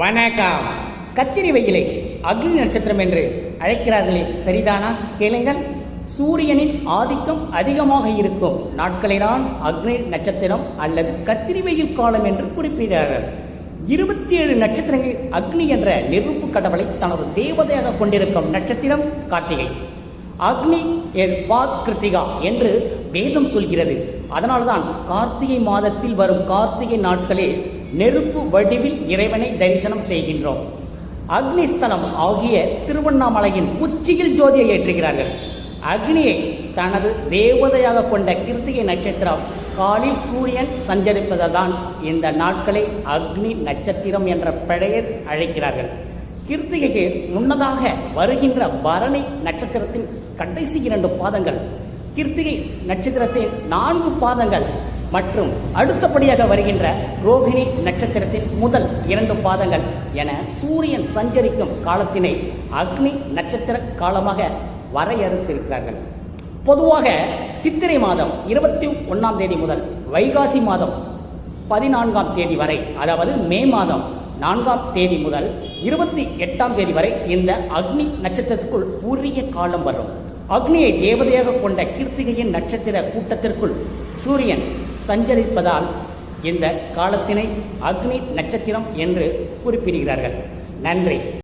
வணக்கம். கத்திரி வெயிலை அக்னி நட்சத்திரம் என்று அழைக்கிறார்களே, சரிதானா? கேளுங்கள். சூரியனின் ஆதிக்கம் அதிகமாக இருக்கும் நாட்களை தான் அக்னி நட்சத்திரம் அல்லது கத்திரி வெயில் காலம் என்று குறிப்பிடுகிறார்கள். 27 நட்சத்திரங்களில் அக்னி என்ற நெருப்பு கடவுளை தனது தேவதையாக கொண்டிருக்கும் நட்சத்திரம் கார்த்திகை. அக்னி கிருத்திகா என்று வேதம் சொல்கிறது. அதனால்தான் கார்த்திகை மாதத்தில் வரும் கார்த்திகை நாட்களில் நெருப்பு வடிவில் இறைவனை தரிசனம் செய்கின்றோம். அக்னிஸ்தலம் ஆகிய திருவண்ணாமலையின் உச்சியில் ஜோதியை ஏற்றுகிறார்கள். அக்னியை தனது தேவதையாக கொண்ட கிருத்திகை நட்சத்திரம் காலில் சூரியன் சஞ்சரிப்பதால் இந்த நாட்களை அக்னி நட்சத்திரம் என்ற பெயர் அழைக்கிறார்கள். கிருத்திகைக்கு முன்னதாக வருகின்ற பரணி நட்சத்திரத்தின் கடைசி 2 பாதங்கள், கிருத்திகை நட்சத்திரத்தின் 4 பாதங்கள் மற்றும் அடுத்தபடியாக வருகின்ற ரோகிணி நட்சத்திரத்தின் முதல் 2 பாதங்கள் என சூரியன் சஞ்சரிக்கும் காலத்தினை அக்னி நட்சத்திர காலமாக வரையறுத்திருக்கிறார்கள். பொதுவாக சித்திரை மாதம் 21ஆம் தேதி முதல் வைகாசி மாதம் 14ஆம் தேதி வரை, அதாவது மே மாதம் 4ஆம் தேதி முதல் 28ஆம் தேதி வரை இந்த அக்னி நட்சத்திரத்திற்குள் உரிய காலம் வரும். அக்னியை தேவதையாக கொண்ட கிருத்திகையின் நட்சத்திர கூட்டத்திற்குள் சூரியன் சஞ்சரிப்பதால் இந்த காலத்தினை அக்னி நட்சத்திரம் என்று குறிப்பிடுகிறார்கள். நன்றி.